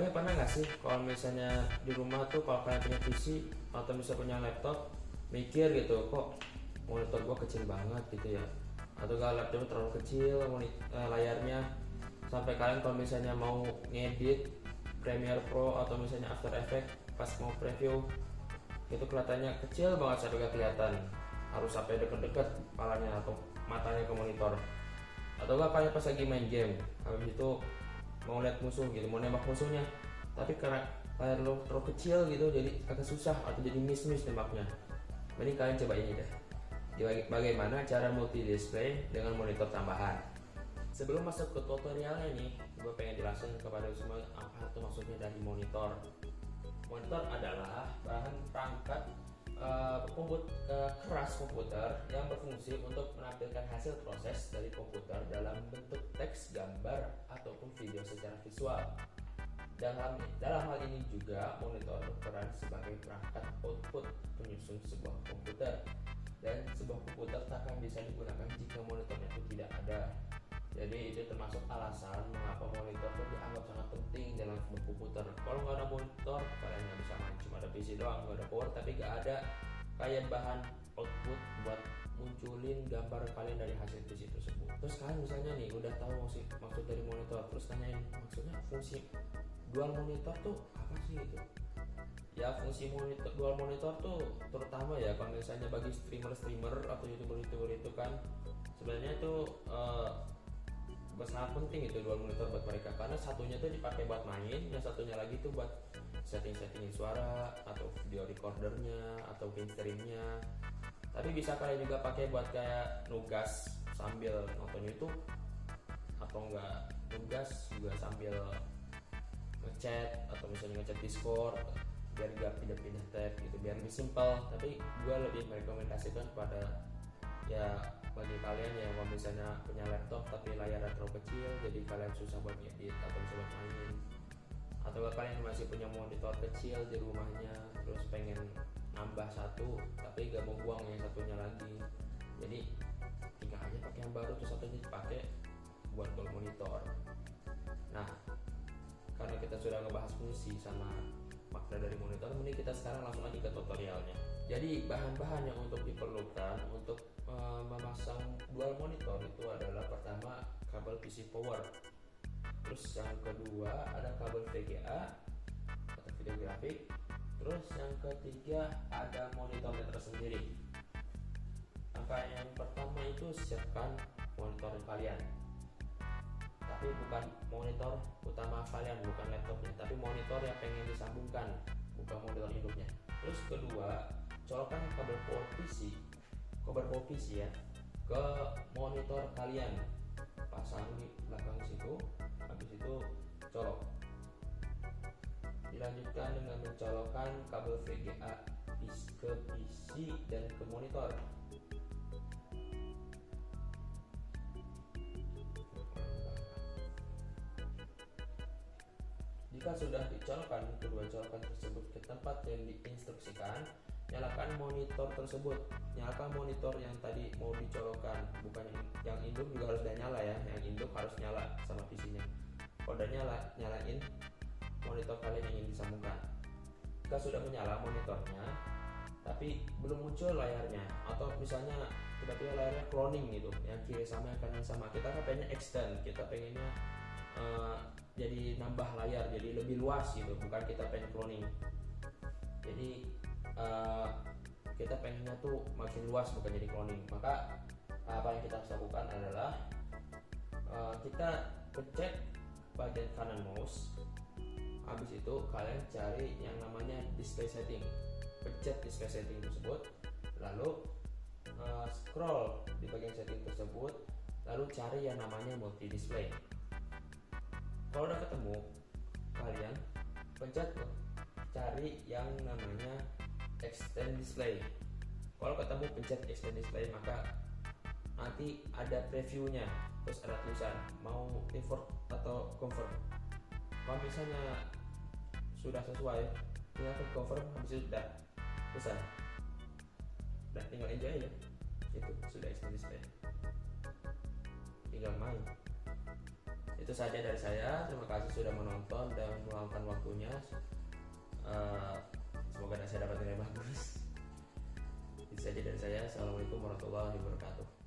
Kalian pernah nggak sih kalau misalnya di rumah tuh kalau kalian punya PC atau misalnya punya laptop, mikir gitu, kok monitor gua kecil banget gitu ya, atau gak laptop terlalu kecil layarnya, sampai kalian kalau misalnya mau ngedit Premiere Pro atau misalnya After Effects pas mau preview itu kelihatannya kecil banget sampai gak kelihatan, harus sampai deket-deket kepalanya atau matanya ke monitor. Atau gak kalian pas lagi main game, habis itu mau lihat musuh gitu, mau nembak musuhnya, tapi karena layar lo terlalu kecil gitu, jadi agak susah atau jadi miss nembaknya. Mending kalian coba ini deh, bagaimana cara multi display dengan monitor tambahan. Sebelum masuk ke tutorialnya nih, gue pengen jelasin kepada semua apa itu maksudnya dari monitor. Monitor adalah bahan perangkat keras komputer yang berfungsi untuk menampilkan hasil proses dari komputer dalam bentuk teks, gambar, ataupun video secara visual. Dalam hal ini juga monitor berperan sebagai perangkat output penyusun sebuah komputer, dan sebuah komputer tak akan bisa digunakan jika monitornya itu tidak ada. Jadi itu termasuk alasan mengapa monitor itu dianggap sangat penting dalam sebuah komputer. Kalau nggak ada monitor, kalian nggak bisa main, cuma ada PC doang, nggak ada power, tapi nggak ada kayak bahan output buat munculin gambar kalian dari hasil PC tersebut. Terus kalian misalnya nih udah tahu maksud dari monitor, terus tanyain maksudnya fungsi dual monitor tuh apa sih gitu. Ya, fungsi dual monitor tuh terutama ya kalau misalnya bagi streamer atau youtuber itu kan sebenarnya tuh sangat penting itu dual monitor buat mereka, karena satunya tuh dipakai buat main, yang satunya lagi tuh buat setting suara atau video recordernya atau game streamnya. Tapi bisa kalian juga pakai buat kayak nugas sambil nonton YouTube, atau enggak nugas juga sambil ngechat atau misalnya ngechat Discord, biar gak pindah-pindah tab gitu, biar lebih simpel. Tapi gue lebih merekomendasikan pada ya bagi kalian yang kalau misalnya punya laptop tapi layarnya terlalu kecil, jadi kalian susah buat ngedit atau bisa buat main, atau kalian masih punya monitor kecil di rumahnya terus pengen nambah satu tapi gak mau buang yang satunya lagi, jadi tinggal aja pakai yang baru, terus satunya dipakai buat dual monitor. Nah, karena kita sudah ngebahas fungsi sama makna dari monitor, mending kita sekarang langsung aja ke tutorialnya. Jadi bahan-bahan yang untuk diperlukan untuk memasang dual monitor itu adalah pertama kabel PC power, terus yang kedua ada kabel VGA atau video grafik, terus yang ketiga ada monitornya tersendiri. Angka yang pertama itu siapkan monitor kalian, tapi bukan monitor utama kalian, bukan laptopnya, tapi monitor yang pengen disambungkan, bukan monitor induknya. Terus kedua, colokkan kabel power PC ya ke monitor kalian, pasang di belakang situ, habis itu colok. Dilanjutkan dengan mencolokkan kabel VGA ke PC dan ke monitor. Jika sudah dicolokkan kedua colokan tersebut ke tempat yang diinstruksikan, nyalakan monitor tersebut. Nyalakan monitor yang tadi mau dicolokkan, bukan yang induk juga harus udah nyala ya. Yang induk harus nyala sama PC-nya. Kalau udah nyala, nyalain monitor kalian yang ingin disambungkan. Jika sudah menyala monitornya, tapi belum muncul layarnya, atau misalnya tiba-tiba layarnya cloning gitu, yang kiri sama yang kanan sama, kita kan pengennya extend, kita pengennya jadi nambah layar, jadi lebih luas gitu, bukan kita pengen cloning. Jadi kita pengennya tuh makin luas, bukan jadi cloning. Maka apa yang kita harus lakukan adalah kita pencet bagian kanan mouse, habis itu kalian cari yang namanya display setting, pencet display setting tersebut, lalu scroll di bagian setting tersebut, lalu cari yang namanya multi display. Kalau udah ketemu, kalian pencet cari yang namanya extend display. Kalau ketemu pencet extend display, maka nanti ada previewnya, terus ada tulisan mau import atau confirm. Kalau misalnya sudah sesuai, tinggal confirm, habis itu udah selesai. Udah tinggal enjoy aja, itu sudah extend display, tinggal main. Itu saja dari saya. Terima kasih sudah menonton dan meluangkan waktunya. Semoga saya dapat nilai bagus. Itu saja dari saya. Assalamualaikum warahmatullahi wabarakatuh.